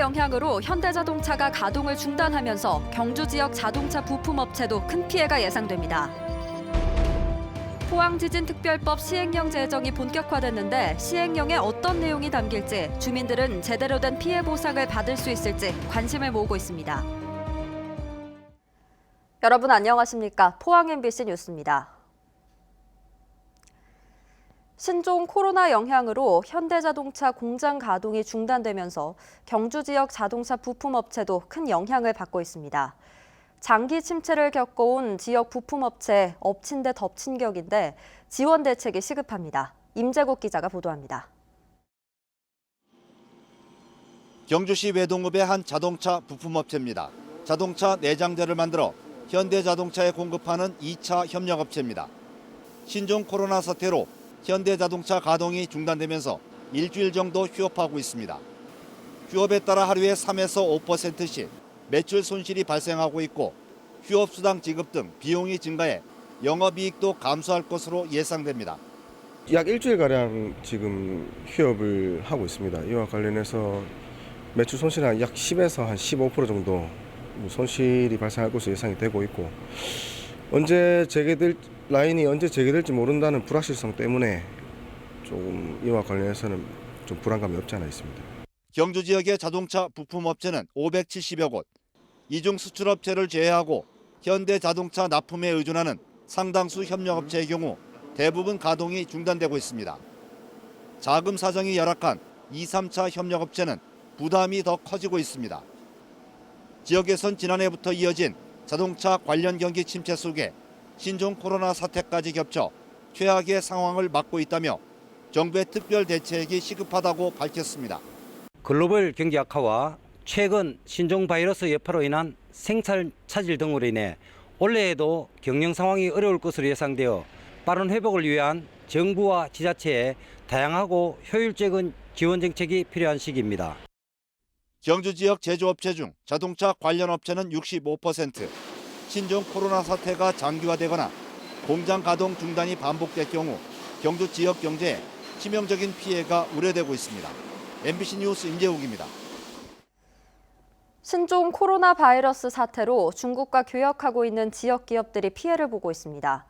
영향으로 현대자동차가 가동을 중단하면서 경주 지역 자동차 부품업체도 큰 피해가 예상됩니다. 포항지진특별법 시행령 제정이 본격화됐는데 시행령에 어떤 내용이 담길지 주민들은 제대로 된 피해 보상을 받을 수 있을지 관심을 모으고 있습니다. 여러분 안녕하십니까? 포항 MBC 뉴스입니다. 신종 코로나 영향으로 현대자동차 공장 가동이 중단되면서 경주 지역 자동차 부품업체도 큰 영향을 받고 있습니다. 장기 침체를 겪어온 지역 부품업체 엎친 데 덮친 격인데 지원 대책이 시급합니다. 임재국 기자가 보도합니다. 경주시 외동읍의 한 자동차 부품업체입니다. 자동차 내장재를 만들어 현대자동차에 공급하는 2차 협력업체입니다. 신종 코로나 사태로 현대자동차 가동이 중단되면서 일주일 정도 휴업하고 있습니다. 휴업에 따라 하루에 3에서 5%씩 매출 손실이 발생하고 있고 휴업수당 지급 등 비용이 증가해 영업이익도 감소할 것으로 예상됩니다. 약 일주일가량 지금 휴업을 하고 있습니다. 이와 관련해서 매출 손실은 약 10에서 한 15% 정도 손실이 발생할 것으로 예상이 되고 있고 라인이 언제 재개될지 모른다는 불확실성 때문에 조금 이와 관련해서는 좀 불안감이 없지 않아 있습니다. 경주 지역의 자동차 부품업체는 570여 곳, 이중 수출업체를 제외하고 현대자동차 납품에 의존하는 상당수 협력업체의 경우 대부분 가동이 중단되고 있습니다. 자금 사정이 열악한 2, 3차 협력업체는 부담이 더 커지고 있습니다. 지역에선 지난해부터 이어진 자동차 관련 경기 침체 속에 신종 코로나 사태까지 겹쳐 최악의 상황을 맞고 있다며 정부의 특별 대책이 시급하다고 밝혔습니다. 글로벌 경기 악화와 최근 신종 바이러스 여파로 인한 생산 차질 등으로 인해 올해에도 경영 상황이 어려울 것으로 예상되어 빠른 회복을 위한 정부와 지자체의 다양하고 효율적인 지원 정책이 필요한 시기입니다. 경주 지역 제조업체 중 자동차 관련 업체는 65%, 신종 코로나 사태가 장기화되거나 공장 가동 중단이 반복될 경우 경주 지역 경제에 치명적인 피해가 우려되고 있습니다. MBC 뉴스 임재욱입니다. 신종 코로나 바이러스 사태로 중국과 교역하고 있는 지역 기업들이 피해를 보고 있습니다.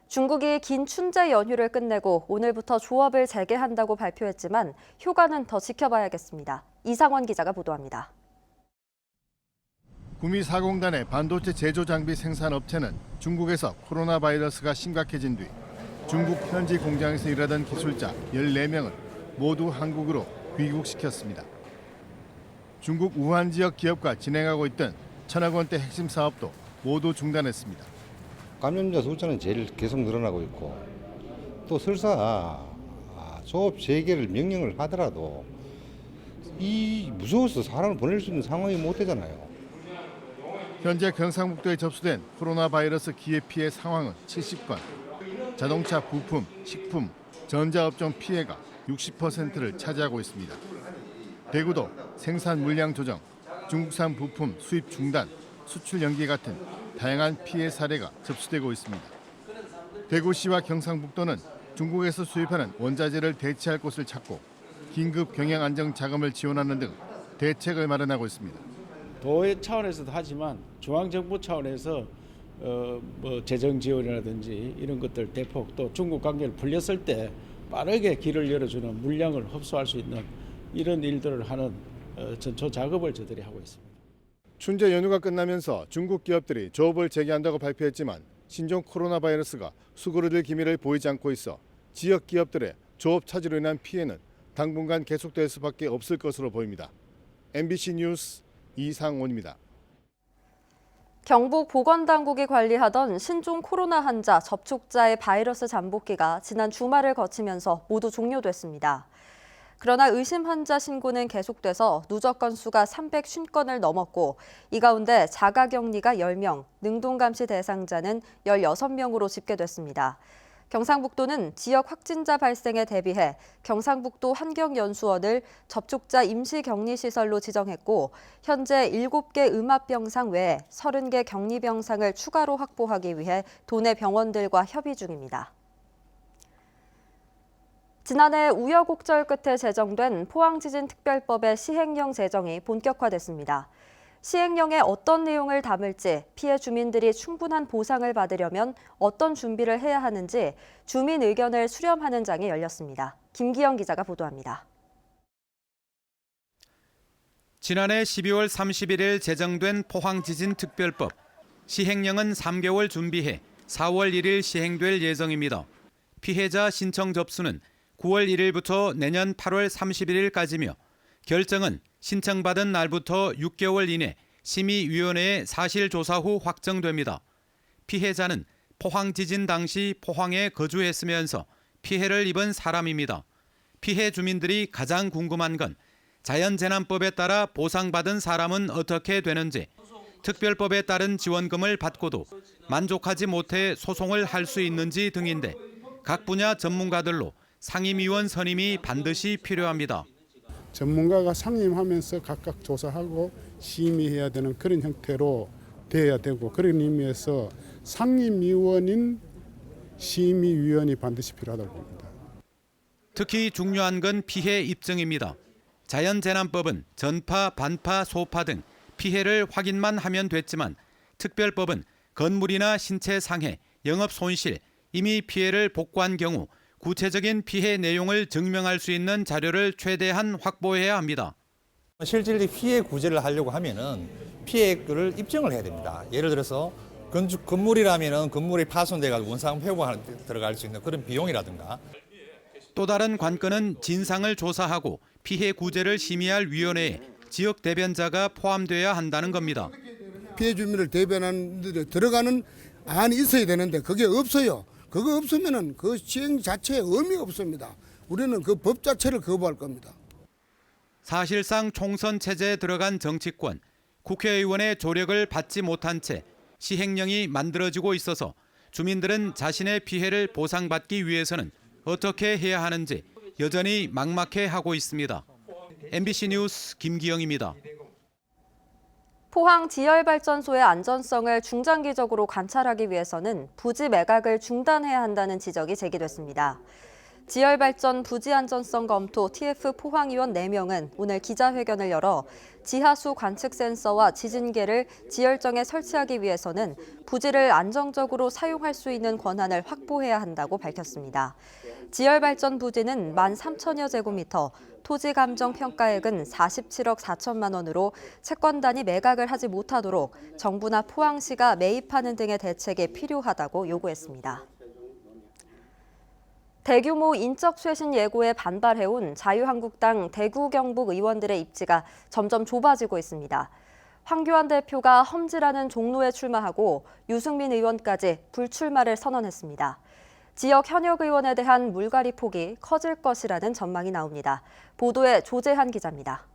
중국이 긴 춘제 연휴를 끝내고 오늘부터 조업을 재개한다고 발표했지만 효과는 더 지켜봐야겠습니다. 이상원 기자가 보도합니다. 구미사공단의 반도체 제조 장비 생산 업체는 중국에서 코로나 바이러스가 심각해진 뒤 중국 현지 공장에서 일하던 기술자 14명을 모두 한국으로 귀국시켰습니다. 중국 우한 지역 기업과 진행하고 있던 1,000억 원대 핵심 사업도 모두 중단했습니다. 감염자 숫자는 제일 계속 늘어나고 있고 또 설사 조업 재개를 명령을 하더라도 무서워서 사람을 보낼 수 있는 상황이 못 되잖아요. 현재 경상북도에 접수된 코로나 바이러스 기회 피해 상황은 70건, 자동차 부품, 식품, 전자업종 피해가 60%를 차지하고 있습니다. 대구도 생산 물량 조정, 중국산 부품 수입 중단, 수출 연기 같은 다양한 피해 사례가 접수되고 있습니다. 대구시와 경상북도는 중국에서 수입하는 원자재를 대체할 곳을 찾고 긴급 경영 안정 자금을 지원하는 등 대책을 마련하고 있습니다. 도의 차원에서도 하지만 중앙정부 차원에서 재정 지원이라든지 이런 것들 대폭 또 중국 관계를 풀렸을 때 빠르게 길을 열어주는 물량을 흡수할 수 있는 이런 일들을 하는 전초 작업을 저들이 하고 있습니다. 춘제 연휴가 끝나면서 중국 기업들이 조업을 재개한다고 발표했지만 신종 코로나 바이러스가 수그러들 기미를 보이지 않고 있어 지역 기업들의 조업 차질로 인한 피해는 당분간 계속될 수밖에 없을 것으로 보입니다. MBC 뉴스 이상원입니다. 경북 보건당국이 관리하던 신종 코로나 환자 접촉자의 바이러스 잠복기가 지난 주말을 거치면서 모두 종료됐습니다. 그러나 의심 환자 신고는 계속돼서 누적 건수가 350건을 넘었고 이 가운데 자가격리가 10명, 능동감시 대상자는 16명으로 집계됐습니다. 경상북도는 지역 확진자 발생에 대비해 경상북도 환경연수원을 접촉자 임시격리시설로 지정했고 현재 7개 음압병상 외에 30개 격리병상을 추가로 확보하기 위해 도내 병원들과 협의 중입니다. 지난해 우여곡절 끝에 제정된 포항지진특별법의 시행령 제정이 본격화됐습니다. 시행령에 어떤 내용을 담을지, 피해 주민들이 충분한 보상을 받으려면 어떤 준비를 해야 하는지 주민 의견을 수렴하는 장이 열렸습니다. 김기영 기자가 보도합니다. 지난해 12월 31일 제정된 포항지진특별법. 시행령은 3개월 준비해 4월 1일 시행될 예정입니다. 피해자 신청 접수는 9월 1일부터 내년 8월 31일까지며 결정은 신청받은 날부터 6개월 이내 심의위원회에 사실조사 후 확정됩니다. 피해자는 포항 지진 당시 포항에 거주했으면서 피해를 입은 사람입니다. 피해 주민들이 가장 궁금한 건 자연재난법에 따라 보상받은 사람은 어떻게 되는지, 특별법에 따른 지원금을 받고도 만족하지 못해 소송을 할 수 있는지 등인데 각 분야 전문가들로 상임위원 선임이 반드시 필요합니다. 전문가가 상임하면서 각각 조사하고 심의해야 되는 그런 형태로 돼야 되고, 그런 의미에서 상임위원인 심의위원이 반드시 필요하다고 봅니다. 특히 중요한 건 피해 입증입니다. 자연재난법은 전파, 반파, 소파 등 피해를 확인만 하면 됐지만 특별법은 건물이나 신체 상해, 영업 손실, 이미 피해를 복구한 경우 구체적인 피해 내용을 증명할 수 있는 자료를 최대한 확보해야 합니다. 실질적 피해 구제를 하려고 하면은 피해를 입증을 해야 됩니다. 예를 들어서 건물이라면은 건물이 파손돼가지고 원상 회복하는 데 들어갈 수 있는 그런 비용이라든가. 또 다른 관건은 진상을 조사하고 피해 구제를 심의할 위원회에 지역 대변자가 포함돼야 한다는 겁니다. 피해 주민을 대변하는 데 들어가는 안이 있어야 되는데 그게 없어요. 그거 없으면은 그 시행 자체에 의미가 없습니다. 우리는 그 법 자체를 거부할 겁니다. 사실상 총선 체제에 들어간 정치권, 국회의원의 조력을 받지 못한 채 시행령이 만들어지고 있어서 주민들은 자신의 피해를 보상받기 위해서는 어떻게 해야 하는지 여전히 막막해하고 있습니다. MBC 뉴스 김기영입니다. 포항 지열발전소의 안전성을 중장기적으로 관찰하기 위해서는 부지 매각을 중단해야 한다는 지적이 제기됐습니다. 지열발전 부지 안전성 검토 TF 포항위원 4명은 오늘 기자회견을 열어 지하수 관측 센서와 지진계를 지열정에 설치하기 위해서는 부지를 안정적으로 사용할 수 있는 권한을 확보해야 한다고 밝혔습니다. 지열발전 부지는 13,000여 제곱미터, 토지 감정 평가액은 47억 4천만 원으로 채권단이 매각을 하지 못하도록 정부나 포항시가 매입하는 등의 대책이 필요하다고 요구했습니다. 대규모 인적 쇄신 예고에 반발해온 자유한국당 대구 경북 의원들의 입지가 점점 좁아지고 있습니다. 황교안 대표가 험지라는 종로에 출마하고 유승민 의원까지 불출마를 선언했습니다. 지역 현역 의원에 대한 물갈이 폭이 커질 것이라는 전망이 나옵니다. 보도에 조재한 기자입니다.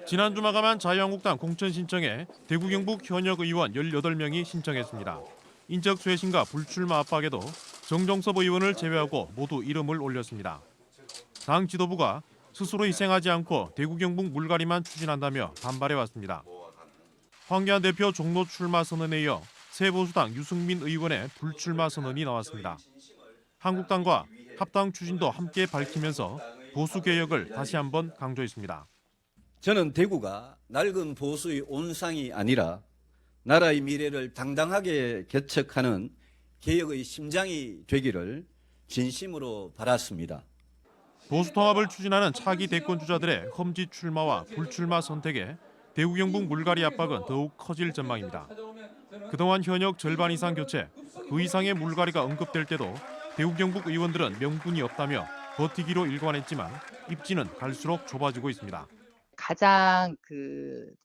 지난주 마감한 자유한국당 공천 신청에 대구 경북 현역 의원 18명이 신청했습니다. 인적 쇄신과 불출마 압박에도 정정섭 의원을 제외하고 모두 이름을 올렸습니다. 당 지도부가 스스로 희생하지 않고 대구 경북 물갈이만 추진한다며 반발해왔습니다. 황교안 대표 종로 출마 선언에 이어 새보수당 유승민 의원의 불출마 선언이 나왔습니다. 한국당과 합당 추진도 함께 밝히면서 보수 개혁을 다시 한번 강조했습니다. 저는 대구가 낡은 보수의 온상이 아니라 나라의 미래를 당당하게 개척하는 개혁의 심장이 되기를 진심으로 바랐습니다. 보수 통합을 추진하는 차기 대권 주자들의 험지 출마와 불출마 선택에 대구 경북 물갈이 압박은 더욱 커질 전망입니다. 그동안 현역 절반 이상 교체, 그 이상의 물갈이가 언급될 때도 대구 경북 의원들은 명분이 없다며 버티기로 일관했지만 입지는 갈수록 좁아지고 있습니다. 가장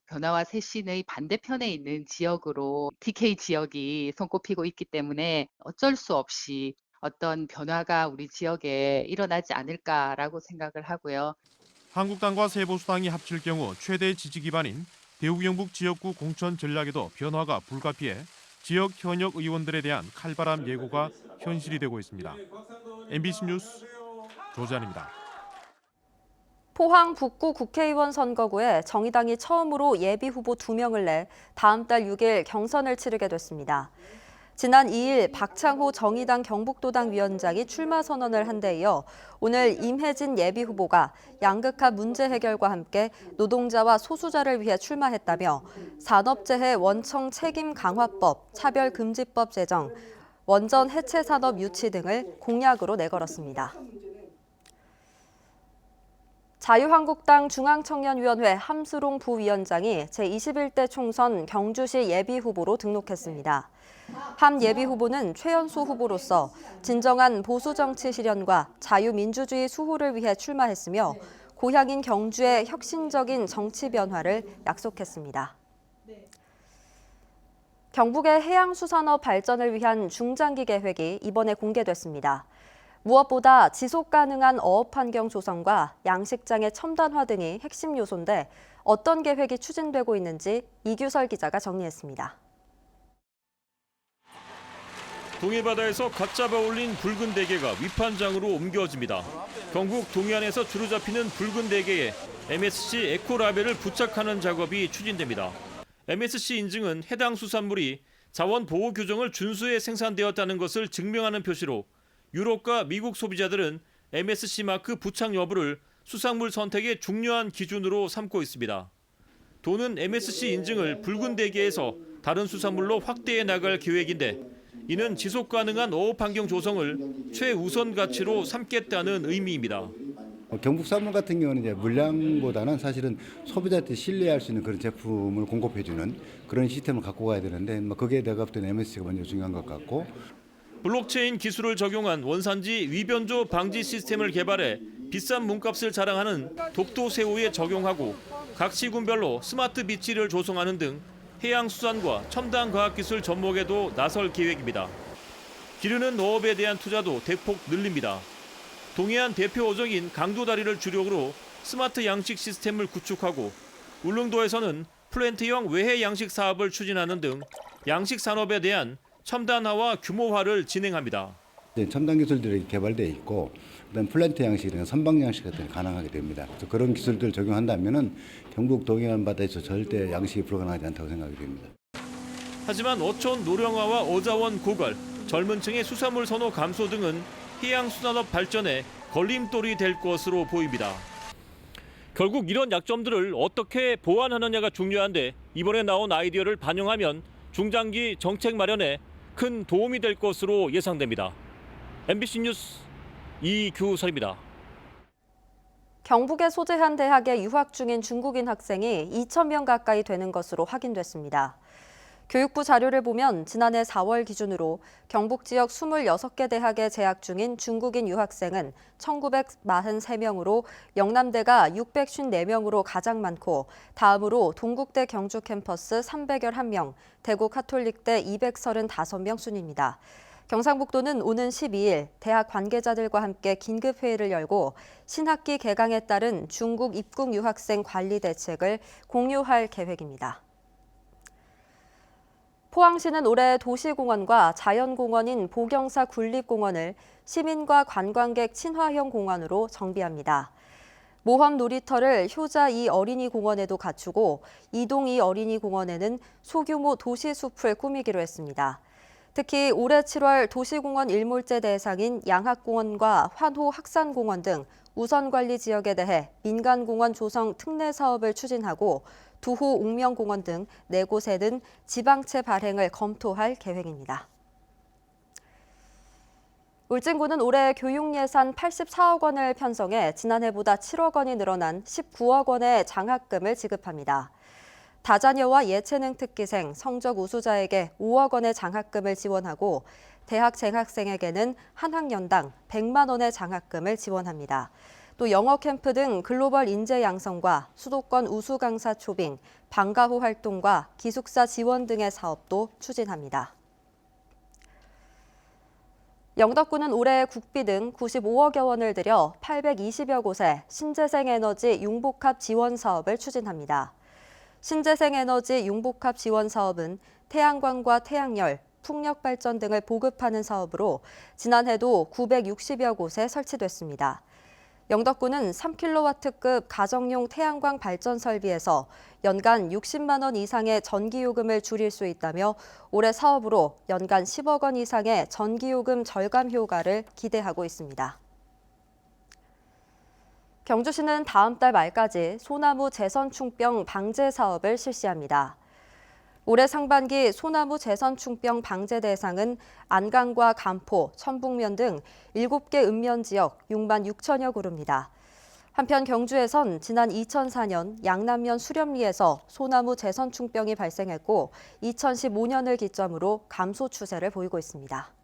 변화와 쇄신의 반대편에 있는 지역으로 TK 지역이 손꼽히고 있기 때문에 어쩔 수 없이 어떤 변화가 우리 지역에 일어나지 않을까라고 생각을 하고요. 한국당과 새보수당이 합칠 경우 최대 지지 기반인 대구 경북 지역구 공천 전략에도 변화가 불가피해 지역 현역 의원들에 대한 칼바람 예고가 현실이 되고 있습니다. MBC 뉴스 조재환입니다. 포항 북구 국회의원 선거구에 정의당이 처음으로 예비 후보 2명을 내 다음 달 6일 경선을 치르게 됐습니다. 지난 2일 박창호 정의당 경북도당 위원장이 출마 선언을 한 데 이어 오늘 임혜진 예비후보가 양극화 문제 해결과 함께 노동자와 소수자를 위해 출마했다며 산업재해 원청 책임 강화법, 차별금지법 제정, 원전 해체 산업 유치 등을 공약으로 내걸었습니다. 자유한국당 중앙청년위원회 함수롱 부위원장이 제21대 총선 경주시 예비후보로 등록했습니다. 함 예비후보는 최연소 후보로서 진정한 보수정치 실현과 자유민주주의 수호를 위해 출마했으며 고향인 경주의 혁신적인 정치 변화를 약속했습니다. 경북의 해양수산업 발전을 위한 중장기 계획이 이번에 공개됐습니다. 무엇보다 지속가능한 어업환경 조성과 양식장의 첨단화 등이 핵심 요소인데 어떤 계획이 추진되고 있는지 이규설 기자가 정리했습니다. 동해바다에서 갓 잡아 올린 붉은 대게가 위판장으로 옮겨집니다. 경북 동해안에서 주로 잡히는 붉은 대게에 MSC 에코라벨을 부착하는 작업이 추진됩니다. MSC 인증은 해당 수산물이 자원 보호 규정을 준수해 생산되었다는 것을 증명하는 표시로 유럽과 미국 소비자들은 MSC 마크 부착 여부를 수산물 선택의 중요한 기준으로 삼고 있습니다. 도는 MSC 인증을 붉은 대게에서 다른 수산물로 확대해 나갈 계획인데 이는 지속 가능한 어업 환경 조성을 최우선 가치로 삼겠다는 의미입니다. 경북 산물 같은 경우는 이제 물량보다는 사실은 소비자한테 신뢰할 수 있는 그런 제품을 공급해주는 그런 시스템을 갖고 가야 되는데 그게 내가 볼 때는 MSC가 먼저 중요한 것 같고. 블록체인 기술을 적용한 원산지 위변조 방지 시스템을 개발해 비싼 몸값을 자랑하는 독도새우에 적용하고 각 시군별로 스마트 비치를 조성하는 등 해양수산과 첨단 과학기술 접목에도 나설 계획입니다. 기르는 어업에 대한 투자도 대폭 늘립니다. 동해안 대표 어종인 강도다리를 주력으로 스마트 양식 시스템을 구축하고 울릉도에서는 플랜트형 외해 양식 사업을 추진하는 등 양식 산업에 대한 첨단화와 규모화를 진행합니다. 첨단 기술들이 개발되어 있고 그다음 플랜트 양식이나 선박 양식 같은 게 가능하게 됩니다. 그래서 그런 기술들을 적용한다면은 경북 동해안 바다에서 절대 양식이 불가능하지 않다고 생각이 됩니다. 하지만 어촌 노령화와 어자원 고갈, 젊은 층의 수산물 선호 감소 등은 해양수산업 발전에 걸림돌이 될 것으로 보입니다. 결국 이런 약점들을 어떻게 보완하느냐가 중요한데 이번에 나온 아이디어를 반영하면 중장기 정책 마련에 큰 도움이 될 것으로 예상됩니다. MBC 뉴스 이규설입니다. 경북에 소재한 대학에 유학 중인 중국인 학생이 2,000명 가까이 되는 것으로 확인됐습니다. 교육부 자료를 보면 지난해 4월 기준으로 경북 지역 26개 대학에 재학 중인 중국인 유학생은 1,943명으로 영남대가 654명으로 가장 많고 다음으로 동국대 경주 캠퍼스 311명, 대구 카톨릭대 235명 순입니다. 경상북도는 오는 12일 대학 관계자들과 함께 긴급회의를 열고 신학기 개강에 따른 중국 입국 유학생 관리 대책을 공유할 계획입니다. 포항시는 올해 도시공원과 자연공원인 보경사 군립공원을 시민과 관광객 친화형 공원으로 정비합니다. 모험 놀이터를 효자 2 어린이 공원에도 갖추고 이동 2 어린이 공원에는 소규모 도시숲을 꾸미기로 했습니다. 특히 올해 7월 도시공원 일몰제 대상인 양학공원과 환호 학산공원 등 우선관리 지역에 대해 민간공원 조성 특례 사업을 추진하고 두호 옥명공원 등 4곳에는 지방채 발행을 검토할 계획입니다. 울진군은 올해 교육 예산 84억 원을 편성해 지난해보다 7억 원이 늘어난 19억 원의 장학금을 지급합니다. 다자녀와 예체능 특기생, 성적 우수자에게 5억 원의 장학금을 지원하고 대학 재학생에게는 한 학년당 100만 원의 장학금을 지원합니다. 또 영어 캠프 등 글로벌 인재 양성과 수도권 우수 강사 초빙, 방과후 활동과 기숙사 지원 등의 사업도 추진합니다. 영덕군은 올해 국비 등 95억여 원을 들여 820여 곳에 신재생 에너지 융복합 지원 사업을 추진합니다. 신재생 에너지 융복합 지원 사업은 태양광과 태양열, 풍력 발전 등을 보급하는 사업으로 지난해도 960여 곳에 설치됐습니다. 영덕군은 3kW급 가정용 태양광 발전 설비에서 연간 60만 원 이상의 전기요금을 줄일 수 있다며 올해 사업으로 연간 10억 원 이상의 전기요금 절감 효과를 기대하고 있습니다. 경주시는 다음 달 말까지 소나무 재선충병 방제 사업을 실시합니다. 올해 상반기 소나무 재선충병 방제 대상은 안강과 간포, 천북면 등 7개 읍면 지역 6만 6천여 그루입니다. 한편 경주에선 지난 2004년 양남면 수렴리에서 소나무 재선충병이 발생했고 2015년을 기점으로 감소 추세를 보이고 있습니다.